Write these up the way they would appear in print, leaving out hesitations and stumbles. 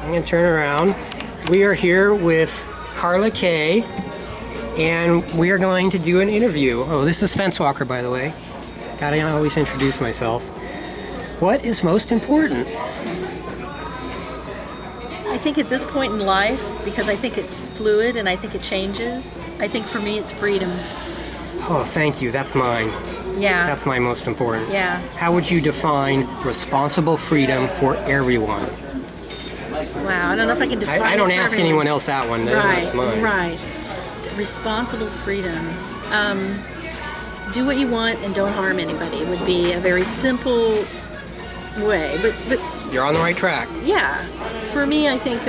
I'm going to turn around. We are here with Karla Kay, and we are going to do an interview. Oh, this is Fence Walker, by the way. Gotta always introduce myself. What is most important? I think at this point in life, because I think it's fluid and I think it changes, I think for me it's freedom. Oh, thank you. That's mine. Yeah. That's my most important. Yeah. How would you define responsible freedom for everyone? Wow, I don't know if I can define it I don't for ask everyone. anyone else that one. That's mine. Right. Responsible freedom. Do what you want and don't harm anybody would be a very simple way. But You're on the right track. yeah, for me, I think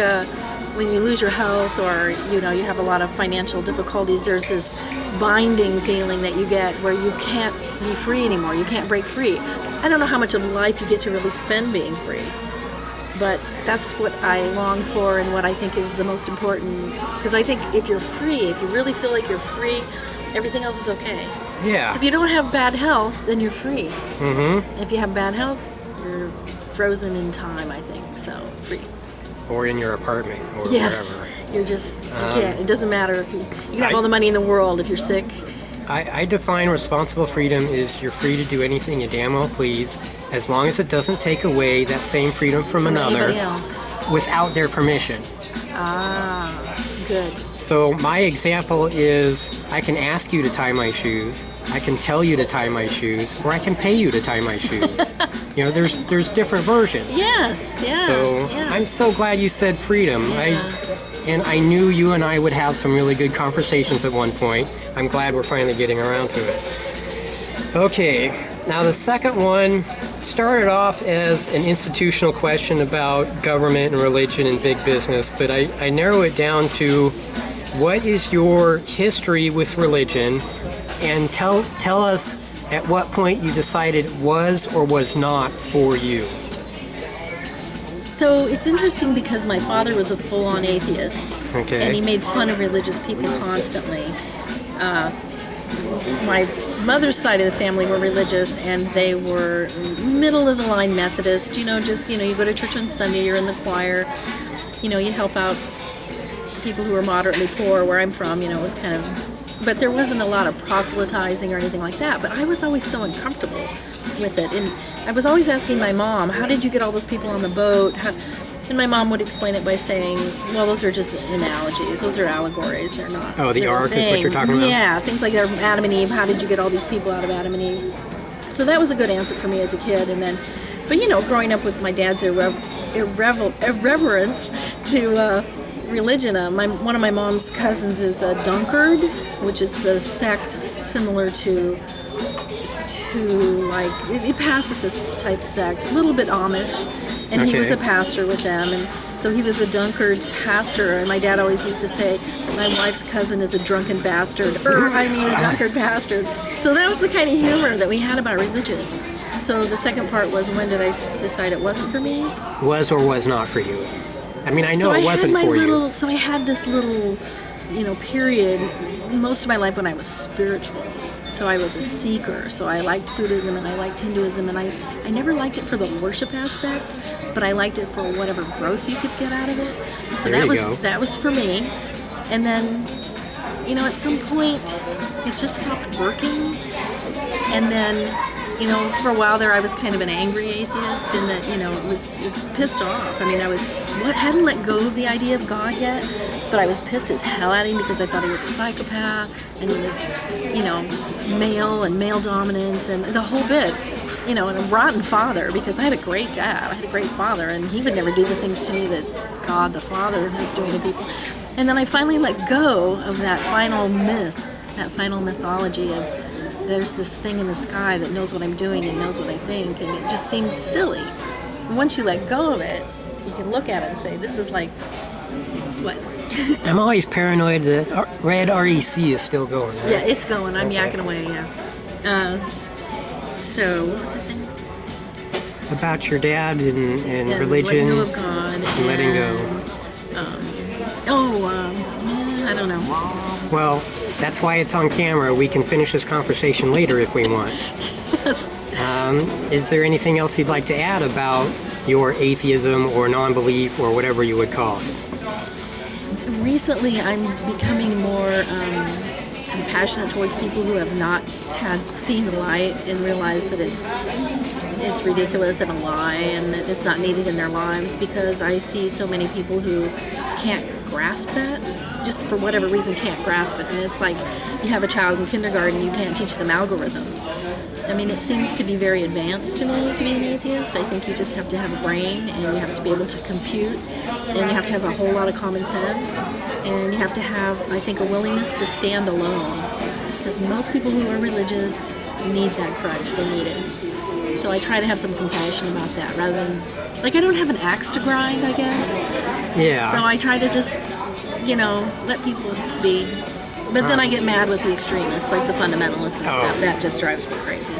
when you lose your health or you have a lot of financial difficulties, there's this binding feeling that you get where you can't be free anymore. You can't break free. I don't know how much of life you get to really spend being free, but that's what I long for and what I think is the most important. Because I think if you're free, if you really feel like you're free, everything else is okay. Yeah. So if you don't have bad health, then you're free. Mm-hmm. If you have bad health, you're frozen in time, I think. So free. Or in your apartment or Yes, wherever. you're just, you can't. It doesn't matter if you can have all the money in the world. If you're sick, I define responsible freedom as you're free to do anything you damn well please, as long as it doesn't take away that same freedom from another anybody else. without their permission. Ah, good. So my example is I can ask you to tie my shoes, I can tell you to tie my shoes, or I can pay you to tie my shoes. There's different versions. Yes, yeah. So yeah. I'm so glad you said freedom. Yeah. I knew you and I would have some really good conversations at one point. I'm glad we're finally getting around to it. Okay, now the second one started off as an institutional question about government and religion and big business, but I narrow it down to what is your history with religion, and tell us at what point you decided it was or was not for you. So it's interesting because my father was a full-on atheist, Okay. and he made fun of religious people constantly. My mother's side of the family were religious, and they were middle-of-the-line Methodist. You go to church on Sunday, you're in the choir, you help out people who are moderately poor. Where I'm from, it was kind of... But there wasn't a lot of proselytizing or anything like that. But I was always so uncomfortable with it. And I was always asking my mom, how did you get all those people on the boat? And my mom would explain it by saying, well, those are just analogies. Those are allegories. They're not. Oh, the ark is what you're talking about? Yeah, things like that. Adam and Eve. How did you get all these people out of Adam and Eve? So that was a good answer for me as a kid. And then, but growing up with my dad's irreverence to religion. One of my mom's cousins is a Dunkard, which is a sect similar to like a pacifist type sect, a little bit Amish, and he was a pastor with them, and so he was a Dunkard pastor. And my dad always used to say, "My wife's cousin is a drunken bastard," a Dunkard pastor. So that was the kind of humor that we had about religion. So the second part was, when did I decide it wasn't for me? Was or was not for you? I mean, I know it wasn't for you. So I had this little, period most of my life when I was spiritual. So I was a seeker. So I liked Buddhism and I liked Hinduism, and I never liked it for the worship aspect, but I liked it for whatever growth you could get out of it. So that was for me. And then, at some point it just stopped working. And then, for a while there I was kind of an angry atheist, in that, it's pissed off. I mean, hadn't let go of the idea of God yet, but I was pissed as hell at him because I thought he was a psychopath, and he was, male and male dominance and the whole bit, and a rotten father, because I had a great dad. I had a great father, and he would never do the things to me that God the Father is doing to people. And then I finally let go of that final mythology of there's this thing in the sky that knows what I'm doing and knows what I think, and it just seemed silly. Once you let go of it, you can look at it and say, this is like, what? I'm always paranoid that red REC is still going. Right? Yeah, it's going. I'm yakking away, yeah. So, what was I saying? About your dad and religion. Letting go of God. And letting go. I don't know. Well, that's why it's on camera. We can finish this conversation later if we want. Yes. Is there anything else you'd like to add about your atheism or non-belief or whatever you would call it? Recently, I'm becoming more compassionate towards people who have not seen the light and realized that it's ridiculous and a lie and that it's not needed in their lives, because I see so many people who can't grasp that, just for whatever reason can't grasp it. And it's like you have a child in kindergarten, you can't teach them algorithms. I mean, it seems to be very advanced to me to be an atheist. I think you just have to have a brain, and you have to be able to compute, and you have to have a whole lot of common sense, and you have to have, I think, a willingness to stand alone, because most people who are religious need that crutch. They need it. So I try to have some compassion about that, rather than, like, I don't have an axe to grind, I guess. Yeah. So I try to just, let people be. But then I get mad with the extremists, like the fundamentalists and stuff. That just drives me crazy.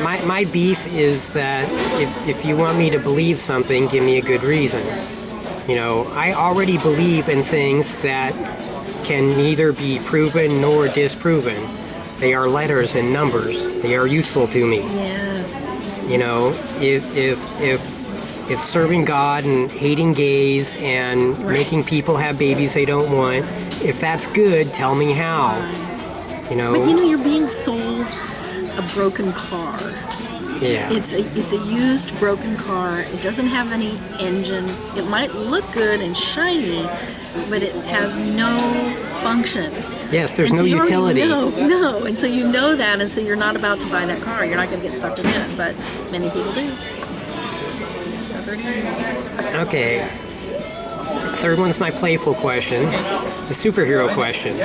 My beef is that if you want me to believe something, give me a good reason. I already believe in things that can neither be proven nor disproven. They are letters and numbers. They are useful to me. Yes. If serving God and hating gays and making people have babies they don't want, if that's good, tell me how. But you're being sold a broken car. Yeah. It's a used broken car. It doesn't have any engine. It might look good and shiny, but it has no function. Yes, there's no utility. No. And so you know that, and so you're not about to buy that car. You're not going to get suckered in, but many people do. Suckered in. Okay. Third one's my playful question, the superhero question.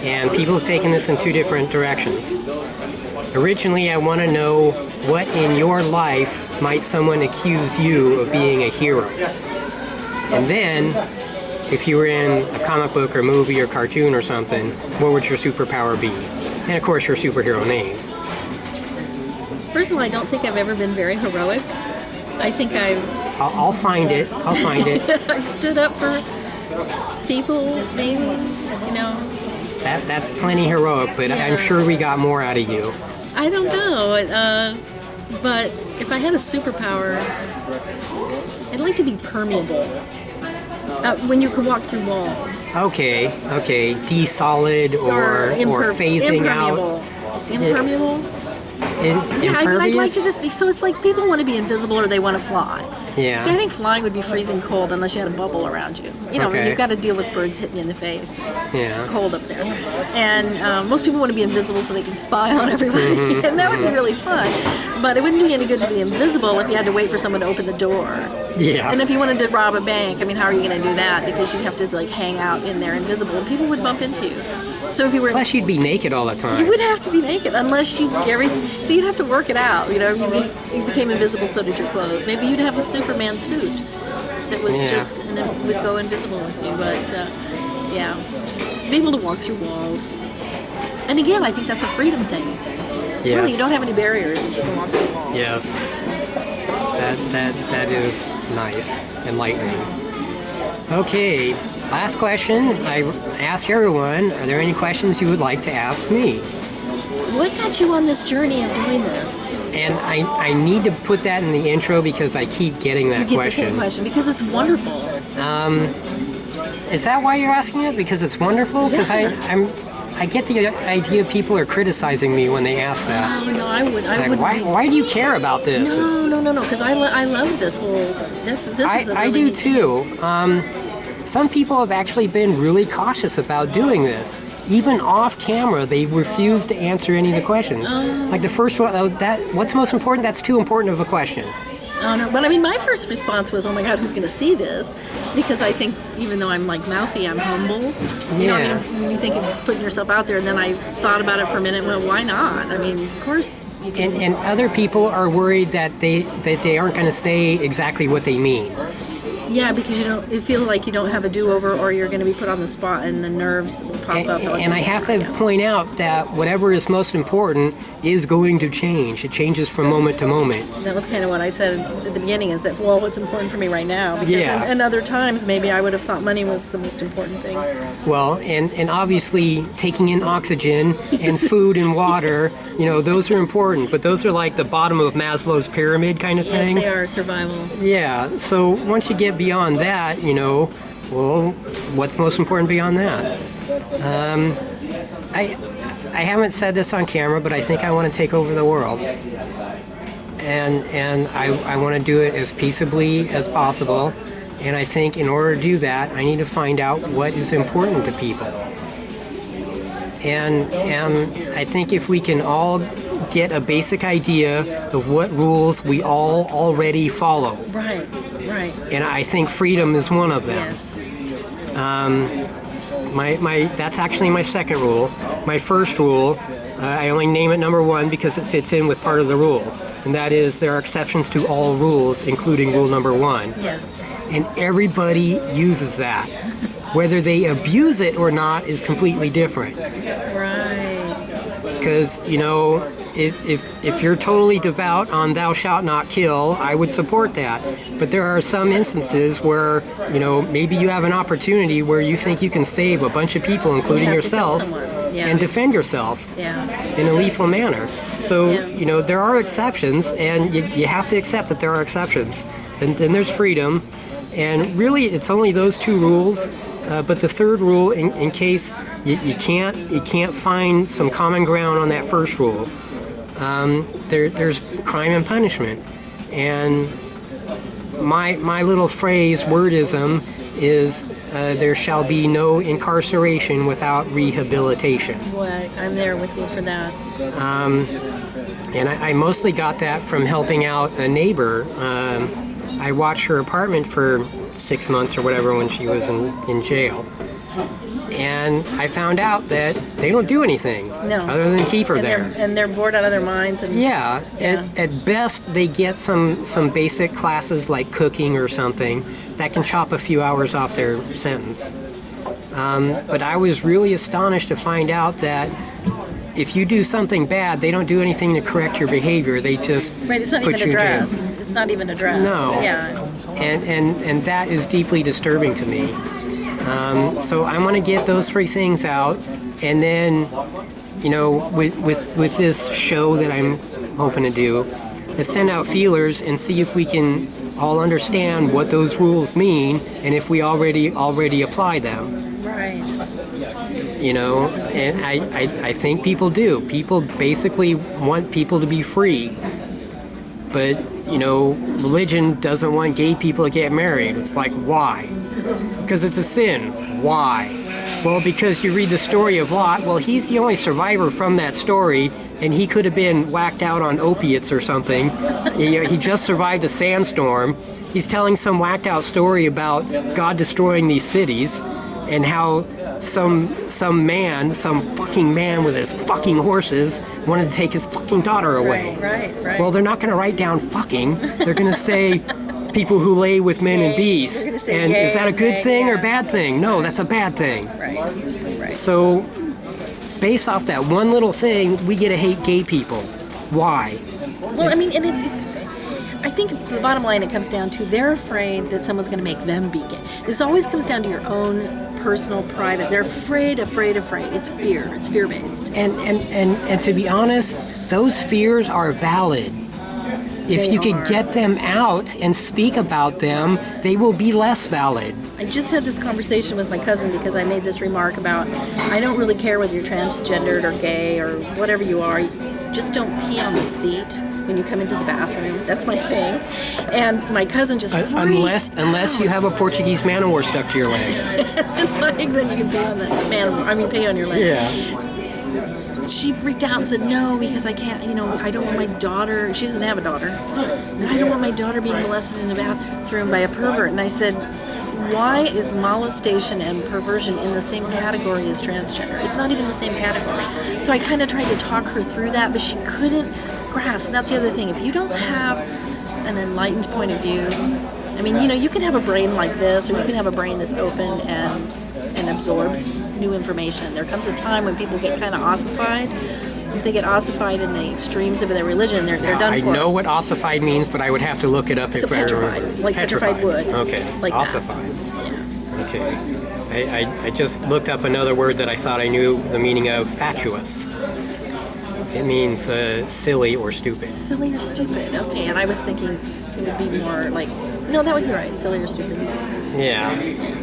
And people have taken this in two different directions. Originally, I want to know what in your life might someone accuse you of being a hero? And then, if you were in a comic book or movie or cartoon or something, what would your superpower be? And of course, your superhero name. First of all, I don't think I've ever been very heroic. I think I'll find it. I've stood up for people, maybe, That's plenty heroic, but Yeah. I'm sure we got more out of you. I don't know. But if I had a superpower, I'd like to be permeable. When you can walk through walls. Okay. De-solid or phasing out. Impermeable? I'd like to just be, so it's like people want to be invisible or they want to fly. Yeah. See, I think flying would be freezing cold unless you had a bubble around you. Okay. You've got to deal with birds hitting you in the face. Yeah. It's cold up there. And most people want to be invisible so they can spy on everybody. And that would be really fun. But it wouldn't do you any good to be invisible if you had to wait for someone to open the door. Yeah. And if you wanted to rob a bank, how are you going to do that? Because you'd have to hang out in there invisible and people would bump into you. So if you were... Plus you'd be naked all the time. You would have to be naked unless you everything. So you'd have to work it out. You became invisible, so did your clothes. Maybe you'd have a Superman suit that was and it would go invisible with you. But be able to walk through walls. And again, I think that's a freedom thing. Yes. Really, you don't have any barriers if you can walk through walls. Yes. That is nice, enlightening. Okay. Last question. I ask everyone, are there any questions you would like to ask me? What got you on this journey of doing this? And I need to put that in the intro because I keep getting that You get question. the same question because it's wonderful. Is that why you're asking it? Because it's wonderful? Because I get the idea people are criticizing me when they ask that. Oh, no, I would. Why do you care about this? No, because I love this whole. This is a really I do too. Some people have actually been really cautious about doing this. Even off camera, they refuse to answer any of the questions. Like the first one, what's most important? That's too important of a question. Oh no, but my first response was, oh my God, who's going to see this? Because I think even though I'm mouthy, I'm humble. When you think of putting yourself out there, and then I thought about it for a minute. Well, why not? Of course you can. And other people are worried that they aren't going to say exactly what they mean. Yeah, because you feel like you don't have a do-over, or you're going to be put on the spot, and the nerves will pop up. And I have to point out that whatever is most important is going to change. It changes from moment to moment. That was kind of what I said at the beginning, is that, well, what's important for me right now? Because Yeah. in other times, maybe I would have thought money was the most important thing. Well, and obviously taking in oxygen and food and water, those are important, but those are like the bottom of Maslow's pyramid kind of thing. Yes, they are survival. Yeah, so once you get beyond that, well, what's most important beyond that? I haven't said this on camera, but I think I want to take over the world. And I want to do it as peaceably as possible. And I think in order to do that, I need to find out what is important to people. And I think if we can all get a basic idea of what rules we all already follow. Right. And I think freedom is one of them. Yes. That's actually my second rule. My first rule, I only name it number 1 because it fits in with part of the rule. And that is there are exceptions to all rules, including rule number 1. Yeah. And everybody uses that. Whether they abuse it or not is completely different. Right. Because, if you're totally devout on thou shalt not kill, I would support that. But there are some instances where, maybe you have an opportunity where you think you can save a bunch of people, including yourself, and defend yourself in a lethal manner. So, there are exceptions, and you have to accept that there are exceptions. And then there's freedom. And really, it's only those 2 rules. But the third rule, in case you can't find some common ground on that first rule, there's crime and punishment. And my little phrase, wordism, is there shall be no incarceration without rehabilitation. Well, I'm there with you for that. And I mostly got that from helping out a neighbor. I watched her apartment for 6 months or whatever when she was in jail. And I found out that they don't do anything other than keep her there. And they're bored out of their minds. And At best, they get some basic classes like cooking or something that can chop a few hours off their sentence. But I was really astonished to find out that if you do something bad, they don't do anything to correct your behavior. They just it's not put even you in jail. addressed. It's not even addressed. No. Yeah. And that is deeply disturbing to me. So I want to get those 3 things out, and then, with this show that I'm hoping to do, is send out feelers and see if we can all understand what those rules mean, and if we already apply them. Right. And I think people do. People basically want people to be free. But, religion doesn't want gay people to get married. It's like, why? Because it's a sin. Why? Well, because you read the story of Lot. Well, he's the only survivor from that story, and he could have been whacked out on opiates or something. He just survived a sandstorm. He's telling some whacked out story about God destroying these cities, and how some fucking man with his fucking horses wanted to take his fucking daughter away. Right. Well, they're not going to write down fucking. They're going to say people who lay with men and beasts. And is that a good thing or bad thing? No, that's a bad thing. Right. So, based off that one little thing, we get to hate gay people. Why? Well, I mean, I think the bottom line it comes down to, they're afraid that someone's going to make them be gay. This always comes down to your own personal, private. They're afraid. It's fear. It's fear-based. And to be honest, those fears are valid. If you could get them out and speak about them, they will be less valid. I just had this conversation with my cousin because I made this remark about, I don't really care whether you're transgendered or gay or whatever you are. Just don't pee on the seat when you come into the bathroom. That's my thing. And my cousin just unless you have a Portuguese man o' war stuck to your leg. Then you can pee on the pee on your leg. Yeah. She freaked out and said, no, because I can't, I don't want my daughter, she doesn't have a daughter, and I don't want my daughter being molested in the bathroom by a pervert. And I said, why is molestation and perversion in the same category as transgender? It's not even the same category. So I kind of tried to talk her through that, but she couldn't grasp. And that's the other thing. If you don't have an enlightened point of view, I mean, you can have a brain like this, or you can have a brain that's open and absorbs new information. There comes a time when people get kind of ossified. If they get ossified in the extremes of their religion, they're done for. I know what ossified means, but I would have to look it up So if I petrified, remember. like petrified wood. Okay, Like that. ossified. Yeah. Okay. I just looked up another word that I thought I knew the meaning of, fatuous. It means silly or stupid. Silly or stupid. Okay, and I was thinking it would be more like, no, that would be right. Silly or stupid. Yeah.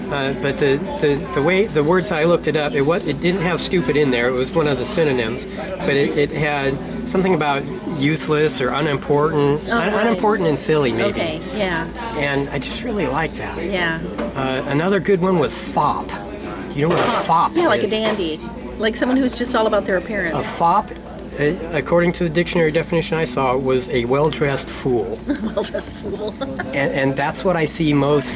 But the way the words I looked it up, it didn't have stupid in there. It was one of the synonyms, but it had something about useless or unimportant, unimportant and silly maybe. Okay, yeah. And I just really like that. Yeah. Another good one was fop. Do you know what a fop is? Yeah, like a dandy. Like someone who's just all about their appearance. A fop, according to the dictionary definition I saw, was a well-dressed fool. Well-dressed fool. And that's what I see most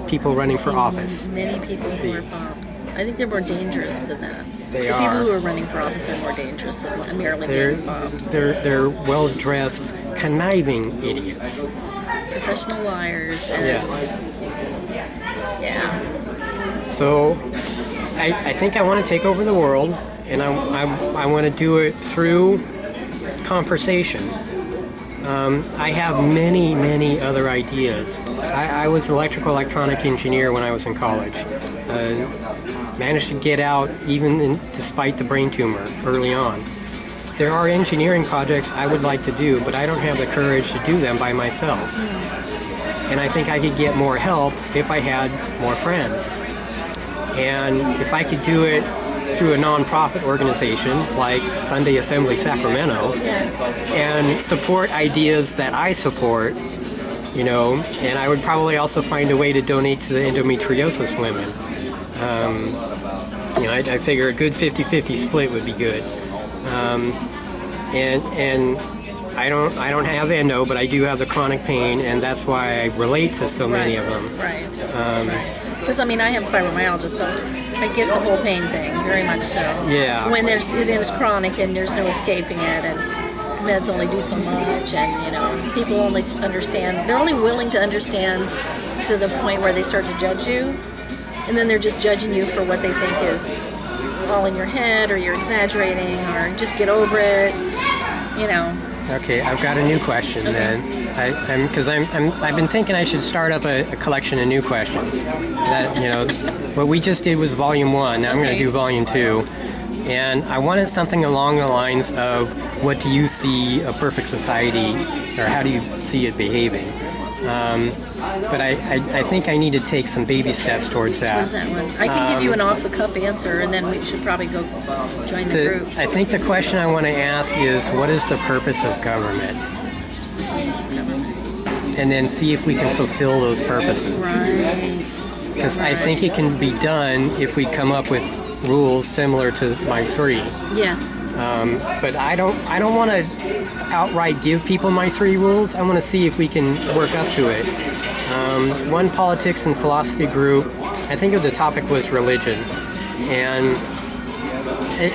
people running for office. Many people who are fops. I think they're more dangerous than that. They the are. people who are running for office are more dangerous than merely being fops. They're well-dressed, conniving idiots. Professional liars. And Yes. Yeah. So I think I want to take over the world, and I want to do it through conversation. I have many other ideas. I was an electronic engineer when I was in college. Managed to get out despite the brain tumor early on. There are engineering projects I would like to do, but I don't have the courage to do them by myself. And I think I could get more help if I had more friends. And if I could do it through a nonprofit organization like Sunday Assembly Sacramento and support ideas that I support, and I would probably also find a way to donate to the endometriosis women. I figure a good 50-50 split would be good. And I don't have endo, but I do have the chronic pain, and that's why I relate to so many of them. Right. Because I have fibromyalgia, so I get the whole pain thing very much so. Yeah. When it is chronic and there's no escaping it, and meds only do so much, and people only understand. They're only willing to understand to the point where they start to judge you, and then they're just judging you for what they think is all in your head, or you're exaggerating, or just get over it. Okay, I've got a new question then. I've been thinking I should start up a collection of new questions. That what we just did was volume 1. Now I'm going to do volume 2, and I wanted something along the lines of, what do you see a perfect society, or how do you see it behaving? But I think I need to take some baby steps towards that. Where's that one? I can give you an off-the-cuff answer, and then we should probably go join the group. I think the question I want to ask is, what is the purpose of government? And then see if we can fulfill those purposes. Right. Because I think it can be done if we come up with rules similar to my 3. Yeah. But I don't want to outright give people my 3 rules. I want to see if we can work up to it. One politics and philosophy group, I think the topic was religion, and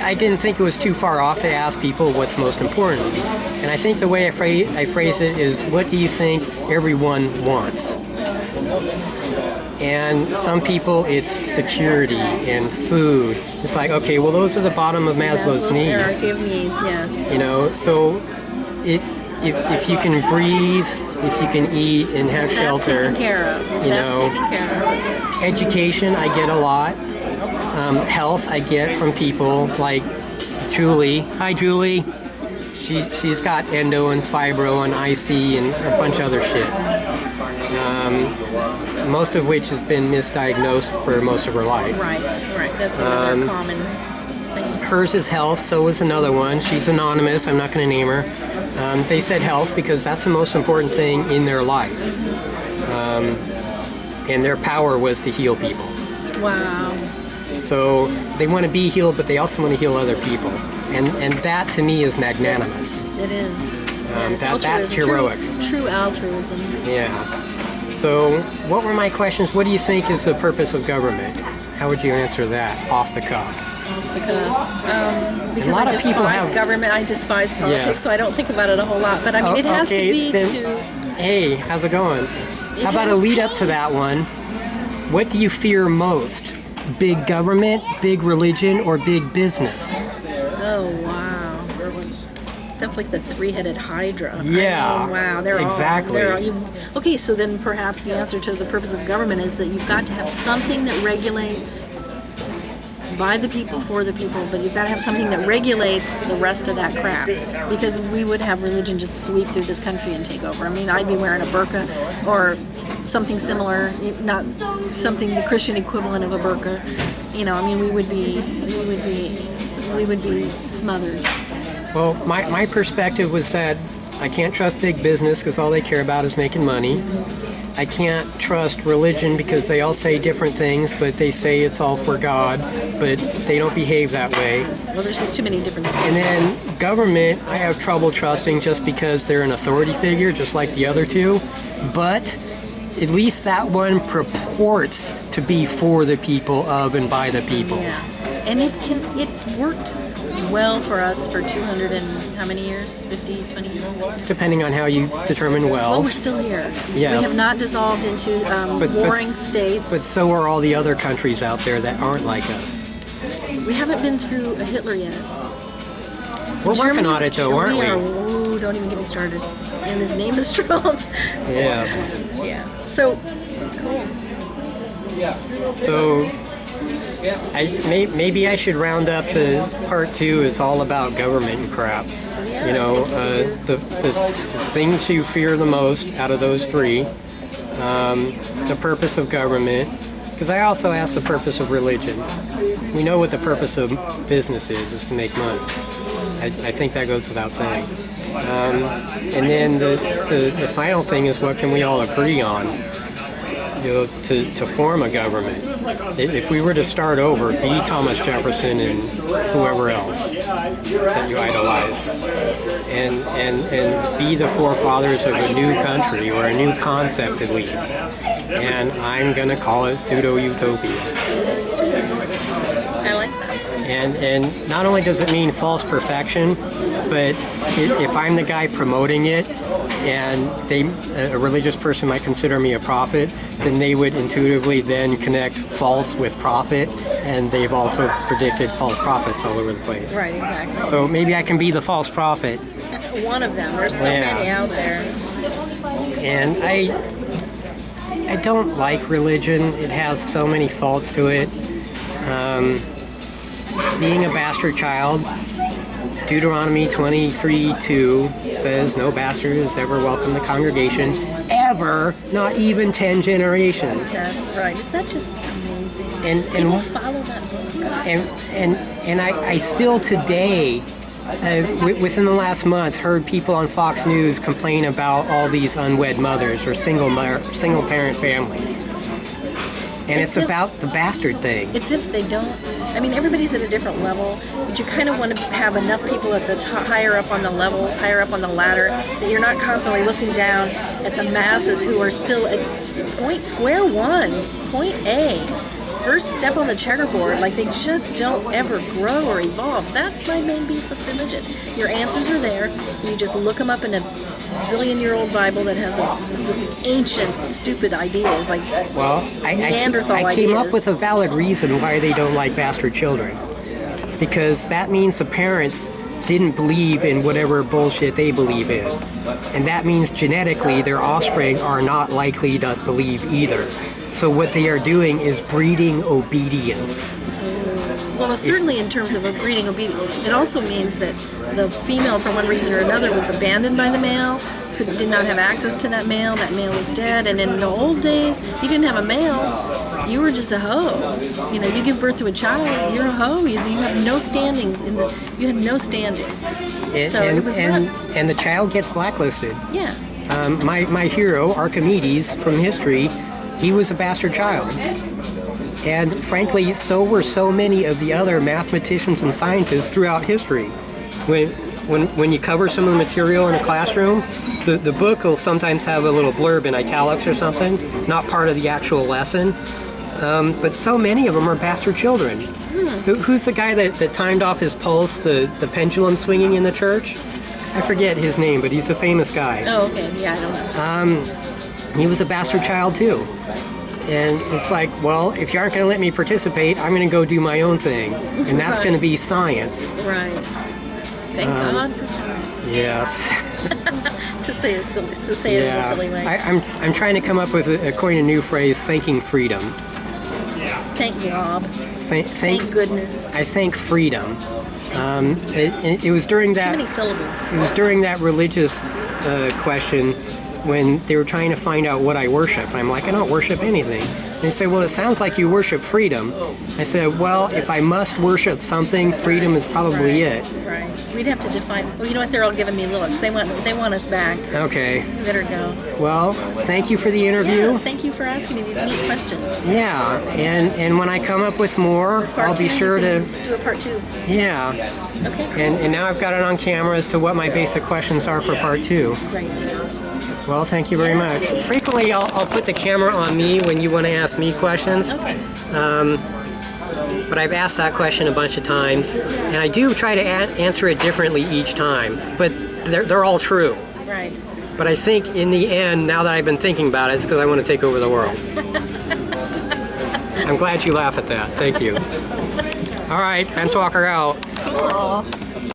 I didn't think it was too far off to ask people what's most important. And I think the way I phrase it is, what do you think everyone wants? And some people, it's security and food. It's like, okay, well, those are the bottom of Maslow's needs. Hierarchy of needs, yes. So if you can breathe, if you can eat and have shelter, taken care of. That's taken care of. Education, I get a lot. Health, I get from people like Julie. Hi, Julie. She's got endo and fibro and IC and a bunch of other shit. Most of which has been misdiagnosed for most of her life. Right. That's another common thing. Hers is health, so is another one. She's anonymous. I'm not going to name her. They said health because that's the most important thing in their life. And their power was to heal people. Wow. So they want to be healed, but they also want to heal other people. And that, to me, is magnanimous. It is. That's heroic. True altruism. Yeah. So what were my questions? What do you think is the purpose of government? How would you answer that off the cuff? Off the cuff. Because I despise government, I despise politics, Yes. so I don't think about it a whole lot. But it has to be then to Hey, how's it going? How about a lead up to that one? What do you fear most? Big government, big religion, or big business? Oh, wow. That's like the three-headed hydra. Yeah. I mean, wow. They're exactly. Okay, so then perhaps the answer to the purpose of government is that you've got to have something that regulates by the people, for the people, but you've got to have something that regulates the rest of that crap. Because we would have religion just sweep through this country and take over. I mean, I'd be wearing a burqa or something similar, not something the Christian equivalent of a burqa. You know, I mean, we would be smothered. Well, my perspective was that I can't trust big business because all they care about is making money. I can't trust religion because they all say different things, but they say it's all for God, but they don't behave that way. Well, there's just too many different things. And then government, I have trouble trusting just because they're an authority figure, just like the other two. But at least that one purports to be for the people, of and by the people. Yeah, and it's worked well for us for 200 and how many years? 50, 20 years? Depending on how you determine well. Well, we're still here. Yes. We have not dissolved into warring states. But so are all the other countries out there that aren't like us. We haven't been through a Hitler yet. We're working on it though, aren't we? Ooh, don't even get me started. And his name is Trump. Yes. Yeah. So, cool. So, maybe I should round up the part 2 is all about government and crap. Yeah, You know, the things you fear the most out of those 3, the purpose of government, because I also asked the purpose of religion. We know what the purpose of business is to make money. I think that goes without saying. And then the final thing is what can we all agree on, you know, to form a government. If we were to start over, be Thomas Jefferson and whoever else that you idolize, and be the forefathers of a new country or a new concept at least. And I'm gonna call it pseudo-utopia. I like that. And not only does it mean false perfection, but if I'm the guy promoting it, and a religious person might consider me a prophet, then they would intuitively then connect false with prophet, and they've also predicted false prophets all over the place. Right, exactly. So maybe I can be the false prophet. One of them. There's so many out there. And I don't like religion. It has so many faults to it. Being a bastard child, Deuteronomy 23:2 says, no bastard is ever welcome to the congregation, ever, not even 10 generations. That's right. Isn't that just amazing? And People follow that book. And I still today, within the last month, heard people on Fox News complain about all these unwed mothers or single parent families. And it's about the bastard thing. It's if they don't. I mean, everybody's at a different level, but you kind of want to have enough people at the top, higher up on the levels, higher up on the ladder, that you're not constantly looking down at the masses who are still at square one, point A, first step on the checkerboard. Like they just don't ever grow or evolve. That's my main beef with religion. Your answers are there. You just look them up in a zillion-year-old Bible that has ancient, stupid ideas like Neanderthal I came up with a valid reason why they don't like bastard children. Because that means the parents didn't believe in whatever bullshit they believe in. And that means genetically their offspring are not likely to believe either. So what they are doing is breeding obedience. Well, certainly in terms of a breeding obedience. It also means that the female, for one reason or another, was abandoned by the male, did not have access to that male was dead, and in the old days, you didn't have a male, you were just a hoe. You know, you give birth to a child, you're a hoe. You have no standing. You had no standing. And the child gets blacklisted. Yeah. My hero, Archimedes, from history, he was a bastard child. And frankly, so were so many of the other mathematicians and scientists throughout history. When you cover some of the material in a classroom, the book will sometimes have a little blurb in italics or something, not part of the actual lesson. But so many of them are bastard children. Who's the guy that timed off his pulse, the pendulum swinging in the church? I forget his name, but he's a famous guy. Oh, okay. Yeah, I don't know. He was a bastard child too. And it's like, well, if you aren't going to let me participate, I'm going to go do my own thing. And that's Right. going to be science. Right. Thank God for science. Yes. To say it in a silly way. I'm trying to come up with a coin a new phrase, thanking freedom. Thank Rob. Thank goodness. I thank freedom. It was during Too that. many syllables. It was during that religious question when they were trying to find out what I worship. I'm like, I don't worship anything. And they say, well, it sounds like you worship freedom. I said, well, if I must worship something, freedom is probably it. Right. We'd have to define. Well, you know what? They're all giving me looks. They want us back. Okay. We better go. Well, thank you for the interview. Yes, thank you for asking me these neat questions. Yeah, and when I come up with more, I'll be sure to do a part 2. Yeah. Okay. Cool. And now I've got it on camera as to what my basic questions are for part 2. Great. Well, thank you very much. Frequently, I'll put the camera on me when you want to ask me questions. Okay. But I've asked that question a bunch of times, and I do try to answer it differently each time. But they're all true. Right. But I think in the end, now that I've been thinking about it, it's because I want to take over the world. I'm glad you laugh at that. Thank you. All right, fence walker out. Cool.